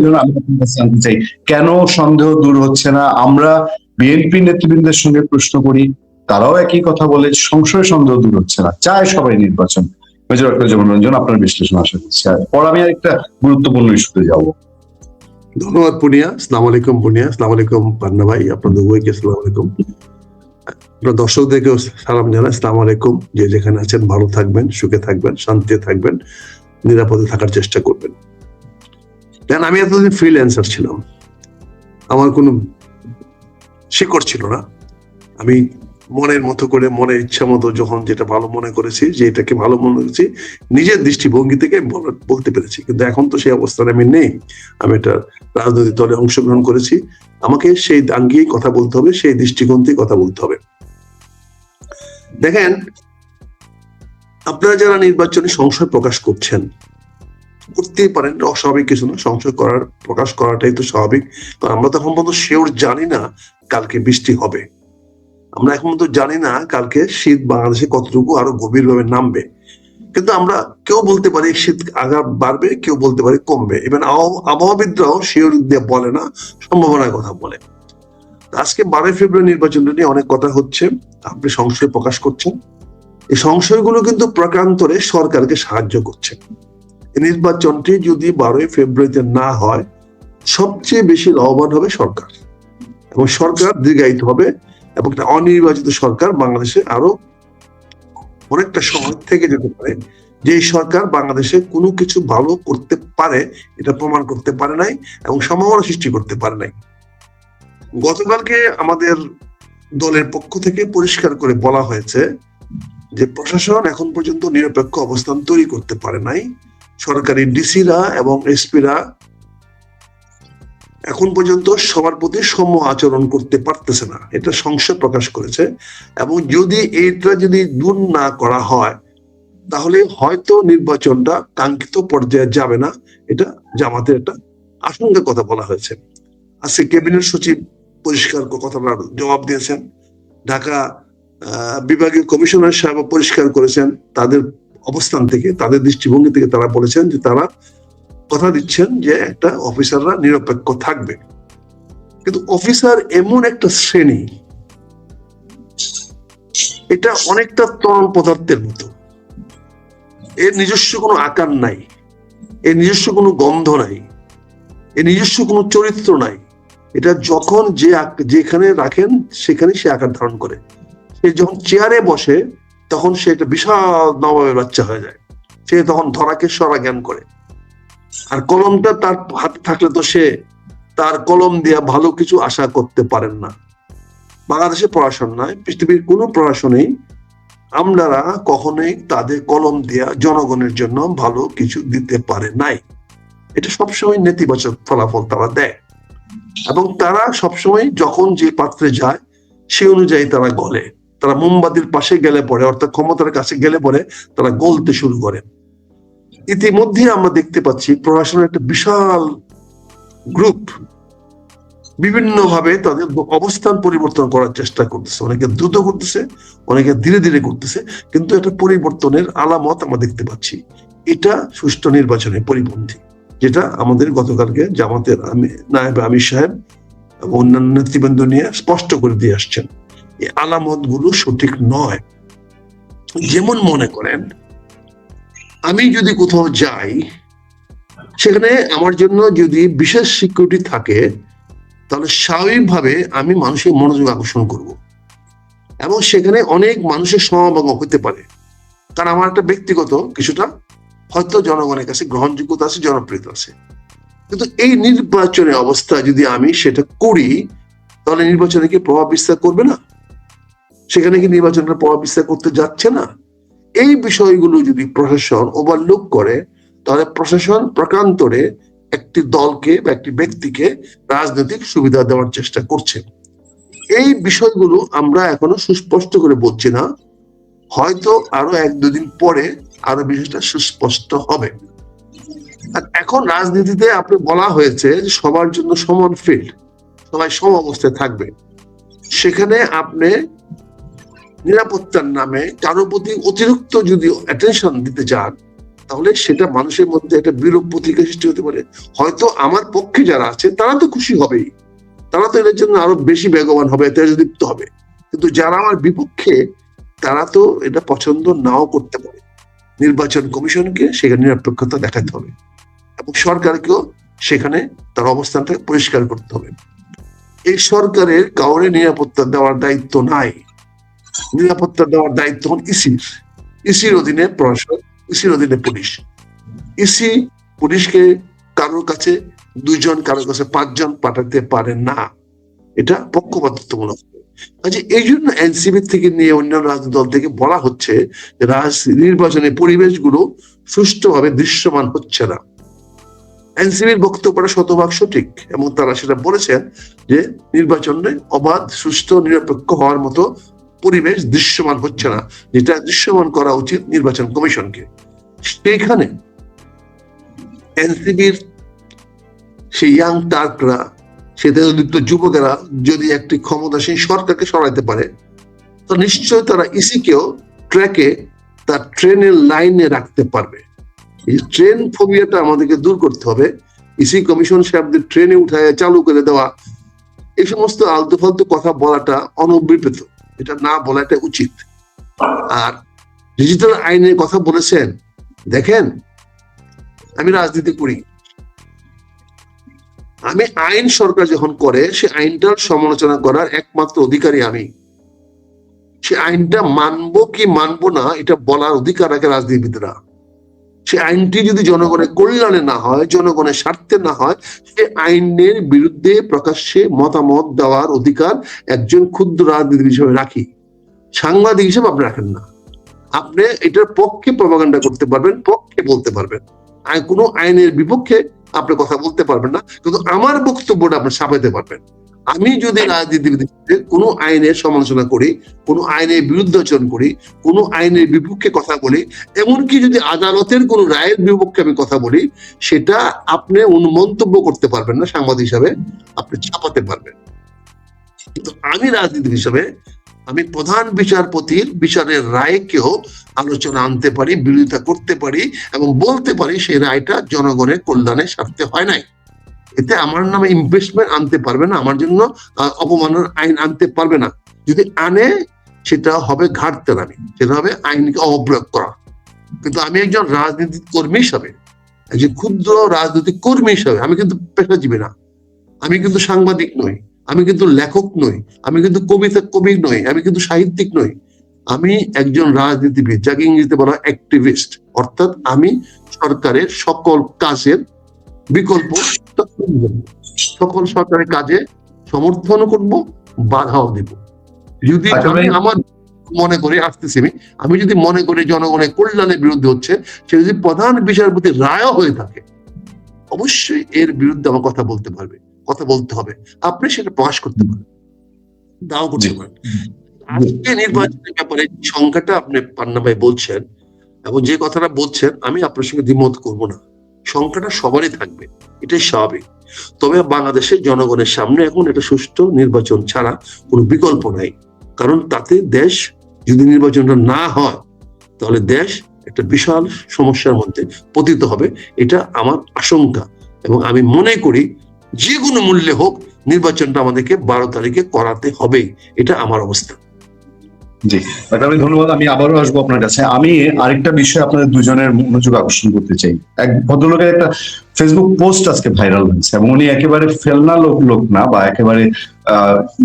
জন্য আমি আপনার কাছে জানতে চাই, কেন সন্দেহ দূর হচ্ছে না? আমরা বিএনপি নেতৃবৃন্দের সঙ্গে প্রশ্ন করি, তারাও একই কথা বলে, সংশয় সন্দেহ দূর হচ্ছে না, চায় সবাই নির্বাচন। মেজর আখতারুজ্জামান রঞ্জন, আপনার বিশ্লেষণ আশা করছি। আর পর আমি আরেকটা গুরুত্বপূর্ণ ইস্যুতে যাব। ধন্যবাদ পুনিয়া। আসসালামু আলাইকুম পুনিয়া, আসসালামু আলাইকুম পান্না ভাই, আপনাদের উভয়কে আসসালামু আলাইকুম। আপনার দর্শকদেরকেও সালাম জানাই, আসসালামু আলাইকুম। যে যেখানে আছেন ভালো থাকবেন, সুখে থাকবেন, শান্তিতে থাকবেন, নিরাপদে থাকার চেষ্টা করবেন। দেন আমি এতদিন ফ্রিল্যান্সার ছিলাম, আমার কোনো শিকড় ছিল না। আমি মনের মতো করে, মনের ইচ্ছা মতো যখন যেটা ভালো মনে করেছি, যে এটাকে ভালো মনে করেছি, নিজের দৃষ্টিভঙ্গি থেকে বলতে পেরেছি। কিন্তু এখন তো সেই অবস্থানে আমি নেই। আমি একটা রাজনৈতিক দলে অংশগ্রহণ করেছি, আমাকে সেই আঙ্গিয়েই কথা বলতে হবে, সেই দৃষ্টিকোণ থেকে কথা বলতে হবে। দেখেন, আপনারা যারা নির্বাচনে সংশয় প্রকাশ করছেন, করতেই পারেন, অস্বাভাবিক কিছু না, সংশয় প্রকাশ করাটাই তো স্বাভাবিক। কারণ আমরা তো এখন পর্যন্ত শিওর জানি না কালকে বৃষ্টি হবে, আমরা এখন পর্যন্ত জানি না কালকে শীত বাংলাদেশে কতটুকু আরো গভীরভাবে নামবে। কিন্তু আমরা কেউ বলতে পারি শীত আগা বাড়বে, কেউ বলতে পারি কমবে। ইভেন আবহাওয়াবিদরাও শিওর দিয়ে বলে না, সম্ভাবনার কথা বলে। আজকে 12 ফেব্রুয়ারি নির্বাচনটা নিয়ে অনেক কথা হচ্ছে, আপনি সংশয় প্রকাশ করছেন। এই সংশয়গুলো কিন্তু প্রকারান্তরে সরকারকে সাহায্য করছে। এই নির্বাচনটি যদি 12 ফেব্রুয়ারিতে না হয়, সবচেয়ে বেশি লাভবান হবে সরকার, এবং সরকার দীর্ঘায়িত হবে, এবং একটা অনির্বাচিত সরকার বাংলাদেশে আরো অনেকটা সময় থেকে যেতে পারে। যে সরকার বাংলাদেশে কোনো কিছু ভালো করতে পারে এটা প্রমাণ করতে পারে নাই, এবং সম্ভাবনা সৃষ্টি করতে পারে নাই। গতকালকে আমাদের দলের পক্ষ থেকে পরিষ্কার করে বলা হয়েছে যে প্রশাসন এখন পর্যন্ত নিরপেক্ষ অবস্থান তৈরি করতে পারে নাই। সরকারি ডিসিরা এবং এসপিরা এখন পর্যন্ত সবার প্রতি সম আচরণ করতে পারতেছে না, এটা সংশয় প্রকাশ করেছে। এবং যদি দূর না করা হয়, তাহলে হয়তো নির্বাচনটা কাঙ্ক্ষিত পর্যায়ে যাবে না। এটা জামাতের একটা আশঙ্কার কথা বলা হয়েছে। আজকে ক্যাবিনেট সচিব পরিষ্কার কথাটা জবাব দিয়েছেন। ঢাকা বিভাগীয় কমিশনার সাহেব পরিষ্কার করেছেন, তাদের অবস্থান থেকে, তাদের দৃষ্টিভঙ্গি থেকে তারা বলেছেন যে তারা কথা দিচ্ছেন যে একটা অফিসাররা নিরপেক্ষ থাকবে। কিন্তু অফিসার এমন একটা শ্রেণী, এটা অনেকটা তরল পদার্থের মতো, এর নিজস্ব কোনো আকার নাই, এর নিজস্ব কোনো গন্ধ নাই, এর নিজস্ব কোনো চরিত্র নাই। এটা যখন যেখানে রাখেন সেখানে সে আকার ধারণ করে। সে যখন চেয়ারে বসে তখন সে একটা বিশাল নবাবের বাচ্চা হয়ে যায়, সে তখন ধরাকে সরা জ্ঞান করে। আর কলমটা তার হাতে থাকলে তো সে তার কলম দিয়ে ভালো কিছু আশা করতে পারেন না। বাংলাদেশে প্রশাসন নয়, পৃথিবীর কোনো প্রশাসনেই আমলারা কখনোই তাদের কলম দিয়া জনগণের জন্য ভালো কিছু দিতে পারে নাই। এটা সবসময় নেতিবাচক ফলাফল তারা দেয়, এবং তারা সবসময় যখন যে পাত্রে যায় সে অনুযায়ী তারা গলে। তারা মোমবাতির পাশে গেলে পরে, অর্থাৎ ক্ষমতার কাছে গেলে পরে তারা গলতে শুরু করে। ইতিমধ্যে আমরা দেখতে পাচ্ছি প্রশাসনের একটা বিশাল গ্রুপ বিভিন্ন ভাবে তাদের অবস্থান পরিবর্তন করার চেষ্টা করতেছে। অনেকে দ্রুত করতেছে, অনেকে ধীরে ধীরে করতেছে, কিন্তু একটা পরিবর্তনের আলামত আমরা দেখতে পাচ্ছি। এটা সুষ্ঠু নির্বাচনে পরিপন্থী, যেটা আমাদের গতকালকে জামাতের নায়েব আমির সাহেব এবং অন্যান্য নেতৃবৃন্দ নিয়ে স্পষ্ট করে দিয়ে আসছেন। এই আলামত গুলো সঠিক নয়। যেমন মনে করেন, আমি যদি কোথাও যাই, সেখানে আমার জন্য যদি বিশেষ সিকিউরিটি থাকে, তাহলে স্বাভাবিকভাবে আমি মানুষের মনোযোগ আকর্ষণ করব, এবং সেখানে অনেক মানুষের সমাগম হতে পারে, কারণ আমার একটা ব্যক্তিগত কিছুটা হয়তো জনগণের কাছে গ্রহণযোগ্যতা আছে, জনপ্রিয়তা আছে। কিন্তু এই নির্বাচনের অবস্থা যদি আমি সেটা করি, তাহলে নির্বাচনে কি প্রভাব বিস্তার করবে না? সেখানে কি নির্বাচনের প্রভাব বিস্তার করতে যাচ্ছে না? এই বিষয়গুলো যদি প্রশাসন ওভারলুক করে, তাহলে প্রশাসন প্রকারান্তরে একটি দলকে বা একটি ব্যক্তিকে রাজনৈতিক সুবিধা দেওয়ার চেষ্টা করছে। এই বিষয়গুলো আমরা এখনো সুস্পষ্ট করে বলছি না, হয়তো আরো 1-2 দিন পরে আরো বিষয়টা সুস্পষ্ট হবে। আর এখন রাজনীতিতে আপনি বলা হয়েছে যে সবার জন্য সমান ফিল্ড, সবাই সম অবস্থায় থাকবে। সেখানে আপনি নিরাপত্তার নামে কারোর প্রতি অতিরিক্ত যদি অ্যাটেনশন দিতে চান, তাহলে সেটা মানুষের মধ্যে একটা বিরূপ প্রতিক্রিয়া সৃষ্টি হতে পারে। হয়তো আমার পক্ষে যারা আছে তারা তো খুশি হবেই, তারা তো এর জন্য আরো বেশি বেগবান হবে, তেজদীপ্ত হবে, কিন্তু যারা আমার বিপক্ষে তারা তো এটা পছন্দ নাও করতে পারে। নির্বাচন কমিশনকে সেখানে নিরপেক্ষতা দেখাতে হবে এবং সরকারকেও সেখানে তার অবস্থানটাকে পরিষ্কার করতে হবে। এই সরকারের কাউরে নিরাপত্তা দেওয়ার দায়িত্ব নাই, নিরাপত্তা দেওয়ার দায়িত্ব ইসির। ইসির অধীনে প্রশাসন, ইসির অধীনে পুলিশ। ইসি পুলিশকে কারোর কাছে 2 জন, কারোর কাছে 5 জন পাঠাতে পারে না, এটা পক্ষপাতিত্বমূলক। আচ্ছা, এই জন্য এনসিপি থেকে নিয়ে অন্যান্য রাজনৈতিক দল থেকে বলা হচ্ছে নির্বাচনের পরিবেশগুলো সুষ্ঠুভাবে দৃশ্যমান হচ্ছে না। এনসিপির বক্তব্যটা শতভাগ সঠিক এবং তারা সেটা বলেছেন যে নির্বাচনে অবাধ, সুষ্ঠু, নিরপেক্ষ হওয়ার মতো পরিবেশ দৃশ্যমান হচ্ছে না, যেটা দৃশ্যমান করা উচিত নির্বাচন কমিশনকে। সেইখানে এনসিপির সেই ইয়াং টার্করা, সেটা যুবকেরা যদি একটি ক্ষমতাসীন সরকারকে সরাইতে পারে, তো নিশ্চয় তারা ইসিকেও ট্র্যাকে, তার ট্রেনের লাইনে রাখতে পারবে। এই ট্রেন ফোবিয়াটা আমাদেরকে দূর করতে হবে। ইসি কমিশন সাহেবদের ট্রেনে উঠায় চালু করে দেওয়া, এই সমস্ত আলতু ফালতু কথা বলাটা অনভিপ্রেত, এটা না বলাটা উচিত। আর ডিজিটাল আইনের কথা বলেছেন, দেখেন আমি রাজনীতি করি, আমি আইন সরকার যখন করে সে আইনটার সমালোচনা করার একমাত্র অধিকারী আমি। সে আইনটা মানবো কি মানবো না এটা বলার অধিকার রাখে রাজনীতিবিদরা। সে আইনটি যদি জনগণের কল্যাণে না হয়, জনগণের স্বার্থে না হয়, সে আইনের বিরুদ্ধে প্রকাশ্যে মতামত দেওয়ার অধিকার একজন ক্ষুদ্র রাজনীতিবিদ হিসেবে রাখি। সাংবাদিক হিসেবে আপনি রাখেন না। আপনি এটার পক্ষে প্রপাগান্ডা করতে পারবেন, পক্ষে বলতে পারবেন, কোনো আইনের বিপক্ষে আপনি কথা বলতে পারবেন না, কিন্তু আমার বক্তব্যটা আপনি ছাপাইতে পারবেন। আমি যদি রাজনীতিবিদ কোনো আইনের সমালোচনা করি, কোনো আইনের বিরুদ্ধাচরণ করি, কোনো আইনের বিপক্ষে কথা বলি, এমনকি যদি আদালতের কোনো রায়ের বিপক্ষে আমি কথা বলি, সেটা আপনি মন্তব্য করতে পারবেন না সাংবাদিক হিসাবে, আপনি ছাপাতে পারবেন। কিন্তু আমি রাজনীতিবিদ হিসাবে আমি প্রধান বিচারপতির বিচারের রায়কেও আলোচনা আনতে পারি, বিরোধিতা করতে পারি এবং বলতে পারি সেই রায়টা জনগণের কল্যাণের স্বার্থে হয় নাই। এতে আমার নামে ইমপিচমেন্ট আনতে পারবে না, আমার জন্য অপমানের আইন আনতে পারবে না। যদি আনে সেটা হবে ঘাটতেরামি, সেটা হবে আইনকে অপ্রয়োগ করা। কিন্তু আমি একজন রাজনৈতিক কর্মী হিসাবে, একজন ক্ষুদ্র রাজনৈতিক কর্মী হিসাবে, আমি কিন্তু পেশাজীবী না, আমি কিন্তু সাংবাদিক নই, আমি কিন্তু লেখক নই, আমি কিন্তু কবি নই, আমি কিন্তু সাহিত্যিক নই, আমি একজন রাজনীতিবিদ, যাকে ইংরেজিতে বলা হয় অ্যাক্টিভিস্ট। অর্থাৎ আমি সরকারের সকল কাজের বিকল্প, সকল সরকারের কাজে সমর্থন করব, বাধাও দেব। যদি আমি আমার মনে করি, আসতেছি আমি যদি মনে করি জনগণের কল্যাণের বিরুদ্ধে হচ্ছে, সে যদি প্রধান বিচারপতির রায়ও হয়ে থাকে, অবশ্যই এর বিরুদ্ধে আমার কথা বলতে পারবে, কথা বলতে হবে। আপনি সেটা প্রকাশ করতে পারেন, দাও করতে পারেন। আজকে নির্বাচনের ব্যাপারে সংখ্যাটা আপনি পান্না ভাই বলছেন এবং যে কথাটা বলছেন, আমি আপনার সঙ্গে দ্বিমত করব না। সংখ্যাটা সবারই থাকবে, এটাই স্বাভাবিক। তবে বাংলাদেশের জনগণের সামনে এখন এটা সুষ্ঠু নির্বাচন ছাড়া কোনো বিকল্প নাই। কারণ তাতে দেশ, যদি নির্বাচনটা না হয় তাহলে দেশ একটা বিশাল সমস্যার মধ্যে পতিত হবে, এটা আমার আশঙ্কা। এবং আমি মনে করি যে কোনো মূল্যে হোক নির্বাচনটা আমাদেরকে 12 তারিখে করাতে হবে, এটা আমার অবস্থা। জি, আমি ধন্যবাদ। আমি আবারও আসবো আপনার কাছে। আমি আরেকটা বিষয় আপনাদের দুজনের মনোযোগ আকর্ষণ করতে চাই। এক ভদ্রলোকের একটা ফেসবুক পোস্ট আজকে ভাইরাল হয়েছে এবং উনি একেবারে ফেলনা লোক না, বা একেবারে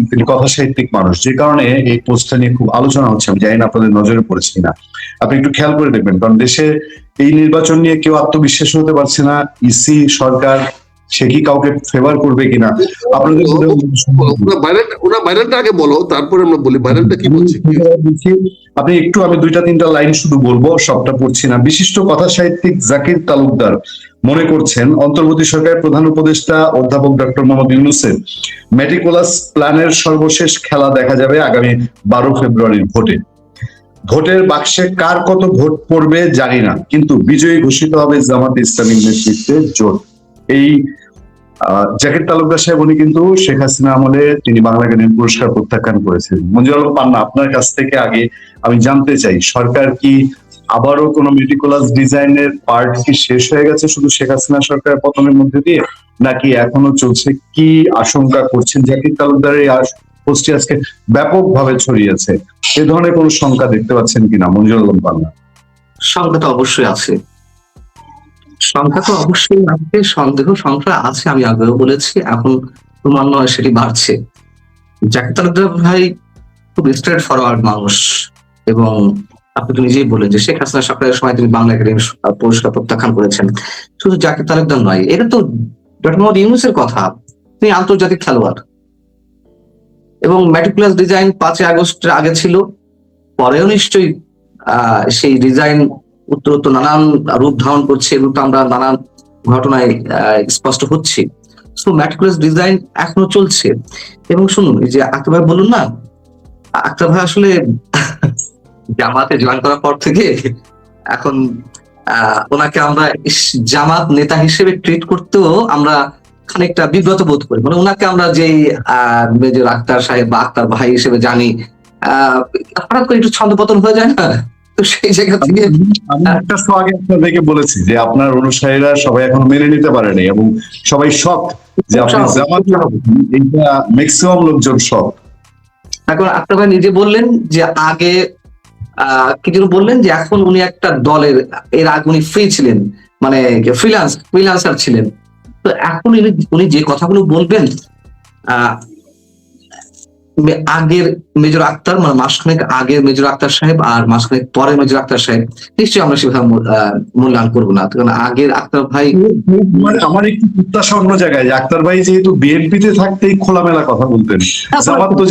তিনি কথা সাহিত্যিক মানুষ, যে কারণে এই পোস্টটা নিয়ে খুব আলোচনা হচ্ছে। আমি জানি না আপনাদের নজরে পড়েছে কিনা, আপনি একটু খেয়াল করে দেখবেন। কারণ দেশে এই নির্বাচন নিয়ে কেউ আত্মবিশ্বাস হতে পারছে না। ইসি সরকার সে কি কাউকে ফেভার করবে কিনা, আপনাদের ওরা ভাইরালটা আগে বলো, তারপরে আমরা বলি ভাইরালটা কি বলছে। আপনি একটু, আমি 2-3টা লাইন শুধু বলবো, সবটা পড়ছি না। বিশিষ্ট কথা সাহিত্যিক জাকির তালুকদার মনে করছেন, অন্তর্বর্তী সরকারের প্রধান উপদেষ্টা অধ্যাপক ডক্টর মোহাম্মদ ইউনূসের মেটিকুলাস প্ল্যানের সর্বশেষ খেলা দেখা যাবে আগামী 12 ফেব্রুয়ারির ভোটে। ভোটের বাক্সে কার কত ভোট পড়বে জানি না, কিন্তু বিজয়ী ঘোষিত হবে জামাতে ইসলামীর নেতৃত্বে জোট। এই জাকির তালুকদার সাহেব উনি কিন্তু শেখ হাসিনা আমলে তিনি বাংলা একাডেমি পুরস্কার প্রত্যাখ্যান করেছেন। মঞ্জুর আলম পান্না, আপনার কাছ থেকে আগে আমি জানতে চাই, সরকার কি আবারও কোনো মেটিকুলাস ডিজাইনের পার্ট কি শেষ হয়ে গেছে শুধু শেখ হাসিনা সরকারের পতনের মধ্যে দিয়ে, নাকি এখনো চলছে? কি আশঙ্কা করছেন? জাকির তালুকদারের এই পোস্টটি আজকে ব্যাপকভাবে ছড়িয়েছে, এ ধরনের কোনো শঙ্কা দেখতে পাচ্ছেন কিনা মঞ্জুর আলম পান্না? সংখ্যা তো অবশ্যই আছে, সংখ্যা তো অবশ্যই আছে, সন্দেহ সংখ্যা আছে, আমি আগেও বলেছি, এখন ক্রমান্বয়ে সেটি বাড়ছে। জাকির তালুকদার ভাই খুব স্ট্রেট ফরওয়ার্ড মানুষ, এবং আপনি তো নিজেই বলেন যে শেখ হাসিনা সরকারের সময় তিনি বাংলা একাডেমি পুরস্কার প্রত্যাখ্যান করেছেন। শুধু জাকির তালুকদার নয়, এটা তো ডক্টর মোহাম্মদ ইউনূসের কথা, তিনি আন্তর্জাতিক খেলোয়াড়, এবং ম্যাটিকুলাস ডিজাইন 5 আগস্টের আগে ছিল, পরেও নিশ্চয়ই সেই ডিজাইন উত্তরোত্তর নানান রূপ ধারণ করছে, রূপটা আমরা নানান ঘটনায় স্পষ্ট হচ্ছে। সো ম্যাটিকুলাস ডিজাইন এখনো চলছে। এবং শুনুন, এই যে আক্তার ভাই বলুন না, আক্তার ভাই আসলে জামাতে জয়েন করার পর থেকে এখন ওনাকে আমরা জামাত নেতা হিসেবে ট্রিট করতেও আমরা খানিকটা বিব্রত বোধ করি। মানে ওনাকে আমরা যেই মেজর আক্তার সাহেব বা আক্তার ভাই হিসেবে জানি, হঠাৎ করে একটু ছন্দপতন হয়ে যায় না, তো সেই জায়গা থেকে আমি একটা শো আগে আপনাদেরকে বলেছি যে আপনার অনুসারীরা সবাই এখনো মেনে নিতে পারেনি, এবং সবাই শক যে আপনি জামাত, এটা ম্যাক্সিমাম লোকজন শক। এখন আক্তার ভাই নিজে বললেন যে আগে কি যেন বললেন যে এখন উনি একটা দলের, এর আগে উনি ফ্রি ছিলেন, মানে ফ্রিল্যান্সার ছিলেন। তো এখন উনি যে কথাগুলো বলবেন, আগের মেজর আক্তার, মানে মাসখানেক আগের মেজর আক্তার সাহেব আর মাসখানেক পরের মেজর আক্তার সাহেব, নিশ্চয়ই আমরা সেভাবে মূল্যায়ন করবো না। কারণ আগের আক্তার ভাই, আমার একটু প্রত্যাশা অন্য জায়গায়, যে আক্তার ভাই যেহেতু বিএনপিতে থাকতেই খোলামেলা কথা বলতেন, জামাত তো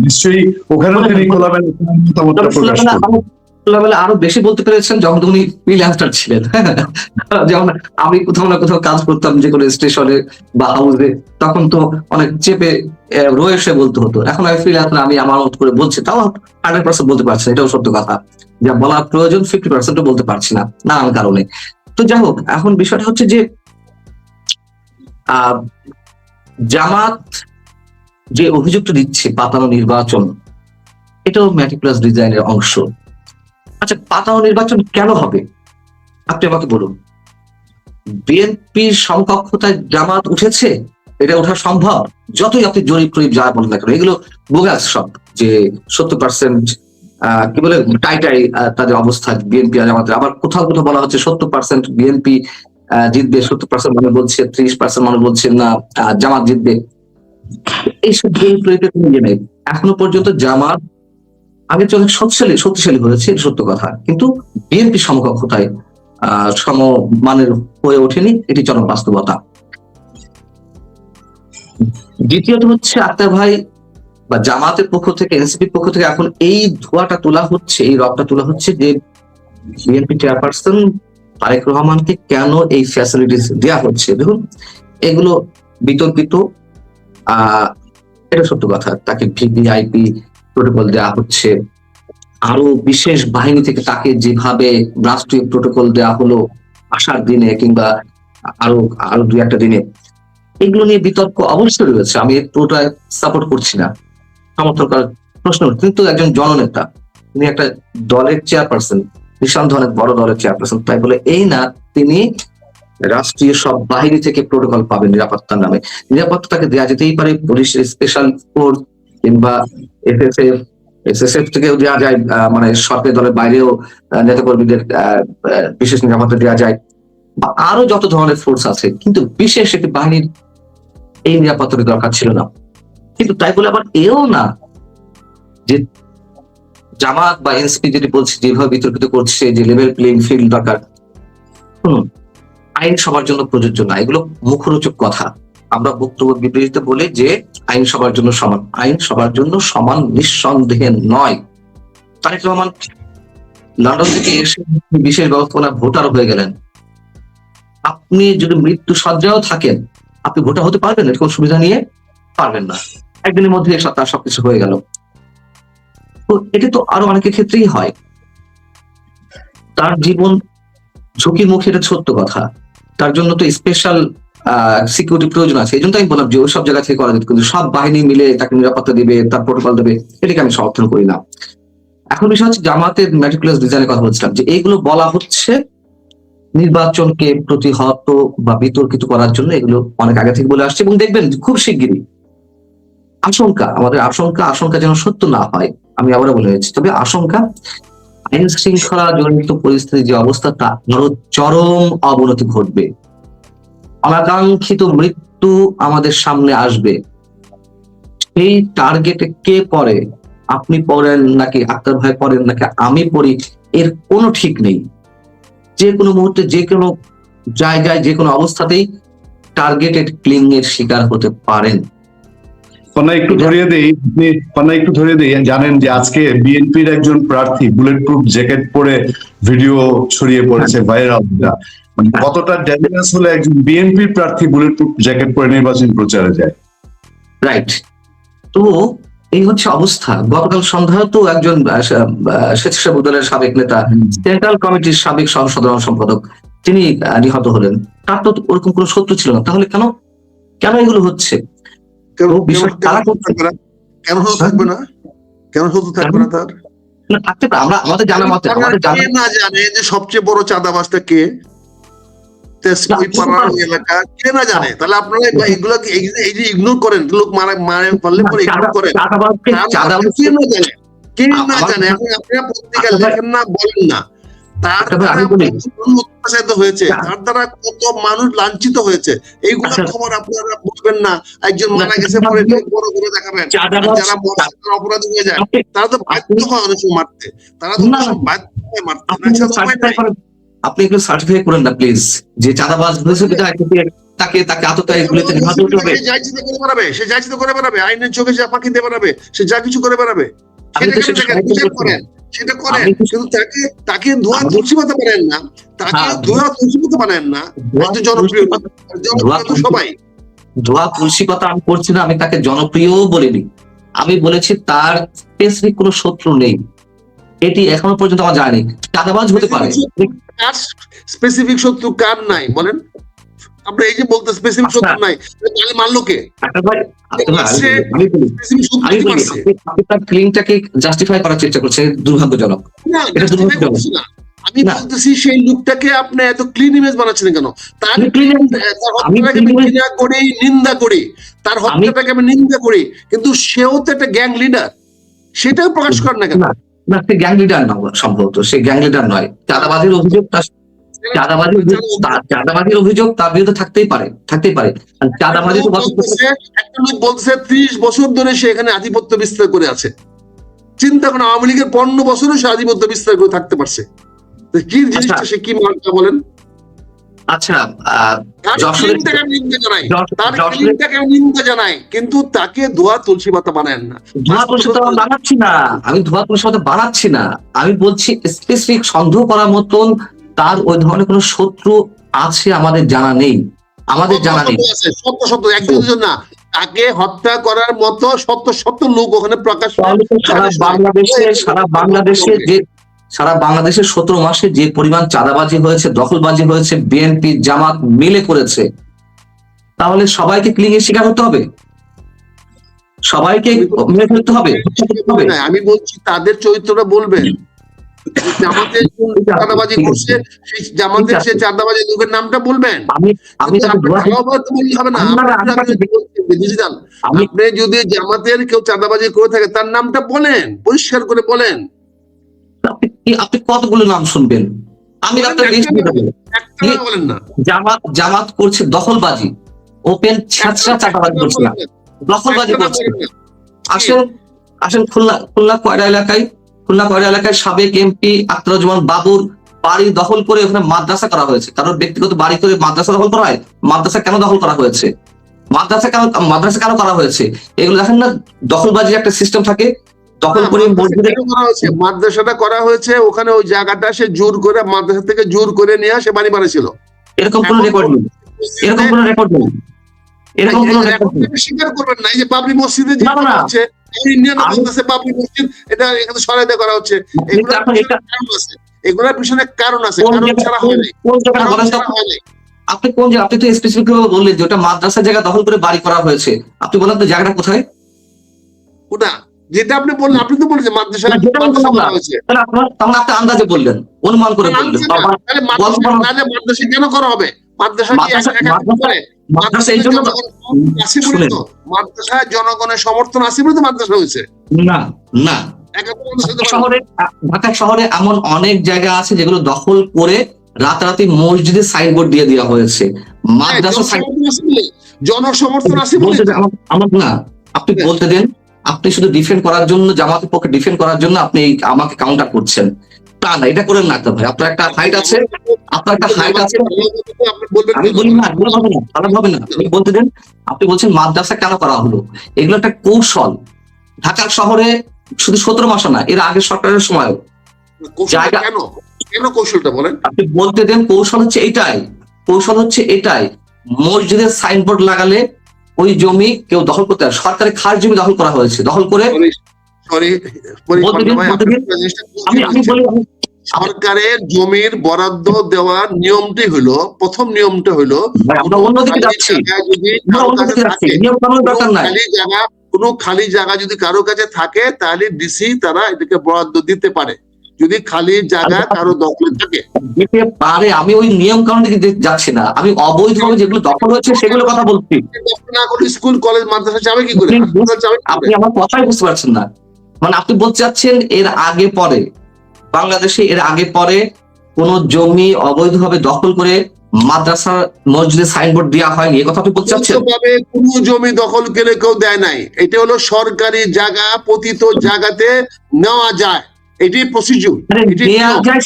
নিশ্চয়ই ওখানেও তিনি খোলামেলা মতামতটা প্রকাশ করতেন। খোলামেলা আরো বেশি বলতে পেরেছেন যখন উনি ফ্রিল্যান্সার ছিলেন। যেমন আমি কোথাও না কোথাও কাজ করতাম, যে কোনো স্টেশনে বা হাউসে, তখন তো অনেক চেপে রয়ে সে বলতে হতো। এখন আমি ফ্রিল্যান্সার, আমি আমার মত করে বলছি, তাও 100% বলতে পারছি না, এটাও সত্য কথা। যা বলা প্রয়োজন 50% বলতে পারছি না নানান কারণে। তো যাই হোক, এখন বিষয়টা হচ্ছে যে জামাত যে অভিযোগটা দিচ্ছে পাতানো নির্বাচন, এটাও ম্যাটিকুলাস ডিজাইনের অংশ। আচ্ছা, পাতানো নির্বাচন কেন হবে আপনি আমাকে বলুন। বিএনপির সমকক্ষতায় জামাত উঠেছে, এটা ওঠা সম্ভব? যতই আপনি জরিপ টরিপ যা বলেন না কেন, এগুলো বোগাস সব, যে 70% কি বলে টাই তাদের অবস্থা বিএনপি আর জামাতের। আবার কোথাও কোথাও বলা হচ্ছে 70% বিএনপি জিতবে, 70% মানুষ বলছে, 30% মানুষ বলছে না জামাত জিতবে। এইসব জরিপ টরিপের কোনো ইয়ে নেই। এখনো পর্যন্ত জামাত আগে অনেক শক্তিশালী হয়েছে, সত্য কথা, কিন্তু বিএনপি সমকক্ষতায় সমমানের হয়ে ওঠেনি, এটি চরম বাস্তবতা। দ্বিতীয়ত হচ্ছে আক্তার ভাই বা জামাতের পক্ষ থেকে, এনসিপির পক্ষ থেকে এখন এই ধোঁয়াটা তোলা হচ্ছে, এই রবটা তোলা হচ্ছে যে বিএনপি চেয়ারপারসন তারেক রহমানকে কেন এই ফ্যাসিলিটিস দেওয়া হচ্ছে। দেখুন, এগুলো বিতর্কিত, এটা সত্য কথা। তাকে ভিভিআইপি প্রোটোকল দেওয়া হচ্ছে, আরো বিশেষ বাহিনী থেকে তাকে যেভাবে রাষ্ট্রীয় প্রোটোকল দেওয়া হলো আসার দিনে কিংবা আরো আরো 2-1টা দিনে, এগুলো নিয়ে বিতর্ক অবশ্যই রয়েছে। আমি পুরোটা সাপোর্ট করছি না, সমর্থন করার প্রশ্ন, কিন্তু একজন জননেতা, তিনি একটা দলের চেয়ারপারসন, নিঃসন্দেহে অনেক বড় দলের চেয়ারপারসন, তাই বলে এই না তিনি রাষ্ট্রীয় সব বাহিনী থেকে প্রোটোকল পাবেন নিরাপত্তার নামে। নিরাপত্তা তাকে দেওয়া যেতেই পারে, পুলিশের স্পেশাল ফোর্স কিংবা এসএসএফ থেকেও দেওয়া যায়, মানে সরকারি দলের বাইরেও নেতাকর্মীদের বিশেষ নিরাপত্তা দেওয়া যায়, বা আরো যত ধরনের ফোর্স আছে, কিন্তু বিশেষ একটি বাহিনীর এই নিরাপত্তার দরকার ছিল না। কিন্তু তাই বলে আবার এও না যে জামাত বা এনসিপি যেটি বলছে, যেভাবে বিতর্কিত করছে যে লেভেল প্লেইং ফিল্ড দরকার, শুনুন, আইন সবার জন্য প্রযোজ্য না, এগুলো মুখরোচক কথা। আমরা বক্তব্য বিবৃতিতে বলি যে আইন সবার জন্য সমান, আইন সবার জন্য সমান নিঃসন্দেহে নয়। তারেক রহমান লন্ডন থেকে এসে বিশেষ ব্যবস্থাপনা ভোটার হয়ে গেলেন। আপনি যদি মৃত্যু সজ্জাও থাকেন, আপনি ভোটার হতে পারবেন এরকম সুবিধা নিয়ে? পারবেন না। একদিনের মধ্যে তার সবকিছু হয়ে গেল। তো এটি তো আরো অনেকের ক্ষেত্রেই হয়, তার জীবন ঝুঁকির মুখে, এটা সত্য কথা। তার জন্য তো স্পেশাল সিকিউরিটি প্রয়োজন আছে। এই জন্য আমি বললাম যে ওই সব জায়গা থেকে করা যেত, কিন্তু সব বাহিনী মিলে তাকে নিরাপত্তা দিবে, তার প্রোটোকল দেবে, এটাকে আমি সমর্থন করি না। এখন বিষয় হচ্ছে জামাতের ম্যাটিকুলাস ডিজাইনের কথা বলছিলাম, যে এইগুলো বলা হচ্ছে নির্বাচনকে প্রতিহত বা বিতর্কিত করার জন্য, এগুলো অনেক আগে থেকে বলে আসছে। এবং দেখবেন খুব শিগগিরই আমাদের আশঙ্কা যেন সত্য না হয়, আমি আবারও বলে যাচ্ছি, তবে আশঙ্কা আইন শৃঙ্খলা জনিত পরিস্থিতির যে অবস্থা, তা আরো চরম অবনতি ঘটবে, অনাকাঙ্ক্ষিত মৃত্যু আমাদের সামনে আসবে। সেই টার্গেটে কে পড়ে, আপনি পড়েন নাকি আক্তার ভাই পড়েন নাকি আমি পড়ি, এর কোনো ঠিক নেই। যে কোনো মুহূর্তে যে কোনো জায়গায় যে কোনো অবস্থাতেই টার্গেটেড কিলিং এর শিকার হতে পারেন। কন্যা একটু ধরিয়ে দিই, জানেন যে আজকে বিএনপির একজন প্রার্থী বুলেট প্রুফ জ্যাকেট পরে ভিডিও ছড়িয়ে পড়েছে ভাইরাল, মানে কতটা ডেঞ্জারাস হলে একজন বিএনপির প্রার্থী বুলেট প্রুফ জ্যাকেট পরে নির্বাচন প্রচারে যায়। রাইট। তো এই হচ্ছে অবস্থা। গতকাল সন্ধ্যায় তো একজন স্বেচ্ছাসেবক দলের সাবেক নেতা, সেন্ট্রাল কমিটির সাবেক সাধারণ সম্পাদক, তিনি নিহত হলেন। তার তো ওরকম কোনো শত্রু ছিল না, তাহলে কেন এগুলো হচ্ছে? কেন থাকবে না? কেন শত্রু থাকবে না তার? থাকতে পারে। আমাদের জানা মতে না জানে যে সবচেয়ে বড় চাঁদাবাজটা কে, ওই পাড়ার এলাকা, কে না জানে? তাহলে আপনারা এগুলোকে এই যে ইগনোর করেন, লোক মারে পারলে পরে ইগনোর করেন, কে না জানে? এখন আপনারা পত্রিকা লেখেন না, বলেন না, তার দ্বারা অত্যাচারিত হয়েছে, তার দ্বারা কত মানুষ লাঞ্ছিত হয়েছে, এইগুলো খবর আপনারা বলবেন না। একজন মারা গেছে পরে বড় করে দেখাবেন, যারা অপরাধী হয়ে যায় তারা তো বাধ্য হয় অনেক সময় মারতে, তারা তো বাধ্য হয় মারতে। আপনি একটু সার্টিফাই করেন না প্লিজ, যে চাঁদাবাজ হয়েছে তাকে আততায়ী গুলিতে নিহত হতে হবে। সে যা ইচ্ছে করে বেড়াবে, সে যা ইচ্ছে করে বেড়াবে, আইনের চোখে যা ফাঁকি দিয়ে বেড়াবে, সে যা কিছু করে বেড়াবে, সেটা করেন, কিন্তু তাকে ধোয়া তুলসী পাতা বানান না, একজন জনপ্রিয় সবাই ধোয়া তুলসী পাতা আমি করছি না, আমি তাকে জনপ্রিয় বলিনি, আমি বলেছি তার স্পেসিফিক কোনো শত্রু নেই, এটি এখনো পর্যন্ত আমার জানি। চাঁদাবাজ হতে পারে, স্পেসিফিক শত্রু কার নাই বলেন? আপনি এই যে বলতে স্পেসিফিক শত্রু নাই, মানলো কে? তার ক্লিনটাকে জাস্টিফাই করার চেষ্টা করছে, দুর্ভাগ্যজনক। আমি বলতেছি সেই লোকটাকে আপনি এত ক্লিন ইমেজ বানাচ্ছেন কেন? তার ঘৃণা করি, নিন্দা করি, তার হত্যাটাকে আমি নিন্দা করি, কিন্তু সেও তো একটা গ্যাং লিডার, সেটাও প্রকাশ করেন না কেন? না, সে গ্যাং লিডার না, সম্ভবত সে গ্যাং লিডার নয়। চাঁদাবাজির অভিযোগ তার বিরুদ্ধে থাকতেই পারে। চাঁদাবাজি একটা লোক বলতেছে 30 বছর ধরে সে এখানে আধিপত্য বিস্তার করে আছে। চিন্তা করেন, আওয়ামী লীগের 15 বছরে সে আধিপত্য বিস্তার করে থাকতে পারছে। কি জিনিসটা সে কি মানটা বলেন? আচ্ছা, নিন্দা জানাই, কিন্তু তাকে ধোয়া তুলসী পাতা বানায় না। ধোয়া তুলসী পাতা বানাচ্ছি না, আমি ধোয়া তুলসী পাতা বানাচ্ছি না, আমি বলছি স্পেসিফিক সন্দেহ করার মতন তার ওই ধরনের কোন শত্রু আছে আমাদের জানা নেই, শত একজন না, তাকে হত্যা করার মতো শত লোক ওখানে প্রকাশ। সারা বাংলাদেশে 17 মাসে যে পরিমাণ চাঁদাবাজি হয়েছে, দখলবাজি হয়েছে, বিএনপি জামাত মিলে করেছে, তাহলে সবাইকে ক্লিং এর শিকার হতে হবে, সবাইকে মেরে ফেলতে হবে? আমি বলছি তাদের চরিত্রটা বলবেন। জামাতের চাঁদাবাজি করছে, সেই জামাতের সে চাঁদাবাজি লোকের নামটা বলবেন। আপনি যদি জামাতের কেউ চাঁদাবাজি করে থাকে তার নামটা বলেন, পরিষ্কার করে বলেন। আপনি কতগুলো নাম শুনবেন? আমি বলেন না। জামাত করছে দখলবাজি, ওপেন চাঁদাবাজি করছে না, দখলবাজি করছে। আসেন খুলনা কয়রা এলাকায় সাবেক এমপি আখতারুজ্জামান বাবুর বাড়ি দখল করে ওখানে মাদ্রাসা করা হয়েছে। কারণ ব্যক্তিগত বাড়ি করে মাদ্রাসা দখল করা হয়? মাদ্রাসা কেন দখল করা হয়েছে? মাদ্রাসা কেন করা হয়েছে? এগুলো দেখেন না, দখলবাজির একটা সিস্টেম থাকে। দখল করে মাদ্রাসাটা করা হয়েছে, ওখানে ওই জায়গাটা সে জোর করে মাদ্রাসা থেকে জোর করে নিয়ে সে বাড়ি বানিয়েছিল। এরকম কোন রেকর্ড নেই, স্বীকার করবেন না। এই যে বাবরি মসজিদে যে হচ্ছে, ইন্ডিয়ান বাবরি মসজিদ, এটা এখানে সরাইতে করা হচ্ছে, এগুলোর পিছনে কারণ আছে, আপনি কোন জায়গা? আপনি তো স্পেসিফিক ভাবে বললেন যে ওটা মাদ্রাসা জায়গা দখল করে বাড়ি করা হয়েছে, আপনি বলেন তো জায়গাটা কোথায়? ওটা যেটা আপনি বললেন, আপনি তো বলেছেন মাদ্রাসা না, যেটা আমি মাদ্রাসা বললাম করা না। হয়েছে। তাহলে আপনি আন্দাজে বললেন, অনুমান করে বললেন, তাহলে মাদ্রাসা কেন করা হবে? মাদ্রাসা কি করে? মাদ্রাসা এই জন্য আছে বলে শুনেন, তো মাদ্রাসায় জনগণের সমর্থন আছে বলে তো মাদ্রাসা হয়েছে। না না, ঢাকা শহরে এমন অনেক জায়গা আছে যেগুলো দখল করে রাতারাতি মসজিদে সাইনবোর্ড দিয়ে দেওয়া হয়েছে। মাদ্রাসা জনসমর্থন আছে বলে আমার না, আপনি বলতে দেন। আপনি শুধু ডিফেন্ড করার জন্য, জামাতের পক্ষে ডিফেন্ড করার জন্য আপনি আমাকে কাউন্টার করছেন, তা না, এটা করেন না তো ভাই। আপনার একটা হাইট আছে, আপনার একটা হাইট আছে। আমি বলি না, এগুলো হবে না, খারাপ হবে না, আপনি বলতে দেন। আপনি বলছেন মাদ্রাসা কেন করা হলো, এগুলো একটা কৌশল। ঢাকা শহরে শুধু 17 মাসে না, এর আগের সরকারের সময় জায়গা, কেন কৌশলটা বলেন? আপনি বলতে দেন। কৌশল হচ্ছে এটাই, মসজিদের সাইনবোর্ড লাগালে ওই জমি কেউ দখল করতে পারে। সরকারি খাস জমি দখল করা হয়েছে, দখল করে আমি বলি, সরকারের জমির বরাদ্দ দেওয়ার নিয়মটি হলো, প্রথম নিয়মটা হলো আমরা অন্যদিকে যাচ্ছি, কোনো খালি জায়গা যদি কারো কাছে থাকে তাহলে ডিসি তারা এটাকে বরাদ্দ দিতে পারে, যদি খালি জায়গা কারো দখলে থাকে দিতে পারে। আমি ওই নিয়ম কানুন দিকে যাচ্ছি না, আমি অবৈধভাবে যেগুলো দখল হচ্ছে সেগুলো কথা বলছি। না করে স্কুল কলেজ মাদ্রাসা যাবে কি করে? আপনি আমার কথাই বুঝতে পারছেন না। মানে আপনি বলতে চাচ্ছেন এর আগে পরে, বাংলাদেশে এর আগে পরে কোন জমি অবৈধভাবে দখল করে মাদ্রাসা মসজিদে সাইনবোর্ড দেওয়া হয়নি, এই কথা আপনি বলতে চাচ্ছেন? কোনো জমি দখল করে কেউ দেয় নাই, এটা হলো সরকারি জায়গা পতিত জায়গাতে নেওয়া যায়, এটি প্রসিডিউর।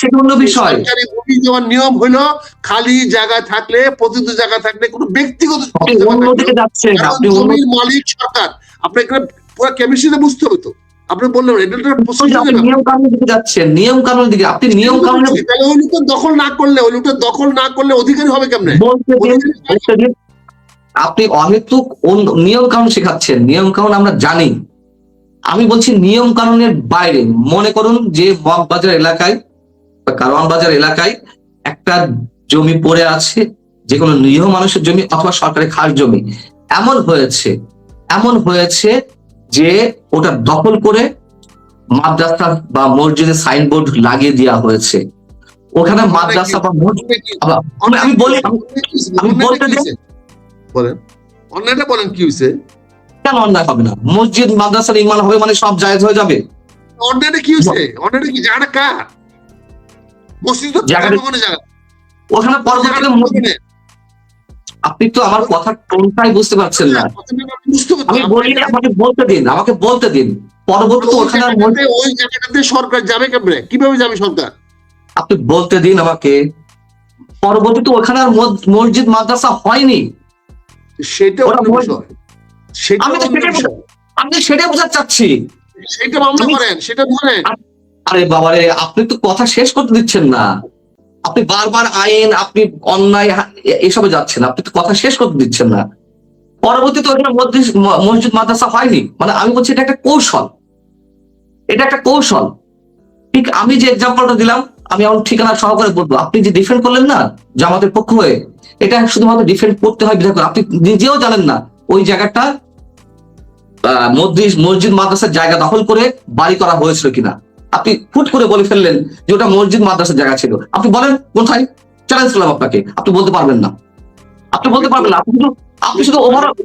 সেটা অন্য বিষয়। সরকারি ভূমি দেওয়ার নিয়ম হলো খালি জায়গা থাকলে, পতিত জায়গা থাকলে কোনো ব্যক্তিগত জমির মালিক সরকার। আপনি এখানে পুরো কেমিস্ট্রিতে বুঝতে হবে তো। আপনি বললেন এটা নিয়ম কানুন দিকে যাচ্ছেন, নিয়ম কানুন দিকে। আপনি নিয়ম কানুন ওই লোকটা দখল না করলে অধিকারী হবে কেমনে? আপনি অহেতুক নিয়ম কানুন শেখাচ্ছেন। নিয়ম কানুন আমরা জানি। আমি বলছি নিয়ম কানুনের বাইরে। মনে করুন যে মগবাজার এলাকায় বা কারওয়ান বাজার এলাকায় একটা জমি পড়ে আছে, যে কোনো নিরীহ মানুষের জমি অথবা সরকারি খাস জমি। এমন হয়েছে যে ওটা দখল করে মাদ্রাসা বা মসজিদে সাইনবোর্ড লাগিয়ে দেওয়া হয়েছে। ওখানে মাদ্রাসা বা মসজিদ, আমি বলতে বলেন অন্যটা বলেন কি হয়েছে? কেন অন্যায় হবে না? মসজিদ মাদ্রাসার ইমান হবে মানে সব জায়েজ হয়ে যাবে? অন্যটা কি হয়েছে? অন্যটা কি জায়গাটা কার? মসজিদ ওখানে পরবর্তীতে আপনি তো আমার কথা কোনটাই বুঝতে পারছেন না। আমি বলি, আমাকে বলতে দিন। পরবর্তীতে ওখানে ওই জায়গাটাতে সরকার যাবে কেমনে? কিভাবে যাবে সরকার? আপনি বলতে দিন আমাকে। পরবর্তীতে ওখানে আর মসজিদ মাদ্রাসা হয়নি, সেটা অন্য বিষয়। আমি সেটা বোঝাতে চাচ্ছি। সেটা মামলা করেন, সেটা ধরেন। আরে বাবারে, আপনি তো কথা শেষ করতে দিচ্ছেন না। আপনি বারবার আইন, আপনি অন্যায় এসবে যাচ্ছেন, আপনি তো কথা শেষ করতে দিচ্ছেন না। পরবর্তীতে ওখানে মসজিদ মাদ্রাসা হয়নি, মানে আমি বলছি এটা একটা কৌশল। ঠিক আমি যে এক্সাম্পলটা দিলাম, আমি আমার ঠিকানা সহকারে বলবো। আপনি যে ডিফেন্ড করলেন না জামাতের পক্ষ হয়ে, এটা শুধুমাত্র ডিফেন্ড করতে হয় বিধায় আপনি নিজেও জানেন না ওই জায়গাটা মসজিদ মাদ্রাসার জায়গা দখল করে বাড়ি করা হয়েছিল কিনা। আপনি হুট করে বলে ফেললেন যে ওটা মসজিদ মাদ্রাসার জায়গা ছিল। আপনি বলেন কোথায়? চ্যালেঞ্জ করলাম আপনাকে, আপনি বলতে পারবেন না। আপনি শুধু ওভারঅল,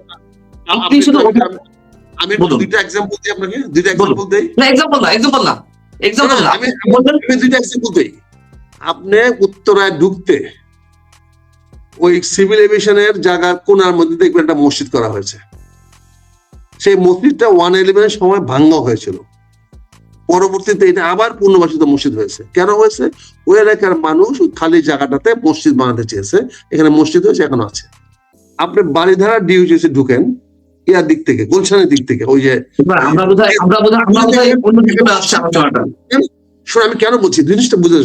আমি দুইটা এক্সাম্পল দিই আপনাকে, এক্সাম্পল না। আমি দুইটা এক্সাম্পল দিই। আপনি উত্তরায় ঢুকতে ওই সিভিল এভিয়েশনের জায়গার কোনার মধ্যে দেখবেন একটা মসজিদ করা হয়েছে। সেই মসজিদটা 111 সময় ভাঙ্গা হয়েছিল, পরবর্তীতে এটা আবার পুনর্বাসিত মসজিদ হয়েছে। কেন হয়েছে? ওই এলাকার মানুষ খালি জায়গাটাতে মসজিদ বানাতে চেয়েছে, এখানে মসজিদ হয়েছে, এখনো আছে। আপনি বাড়িধারা ডিউজিসি ঢুকেন ইয়ার দিক থেকে, গুলশানের দিক থেকে, ওই যে আমরা বোধহয় আমি কেন বলছি জিনিসটা বুঝে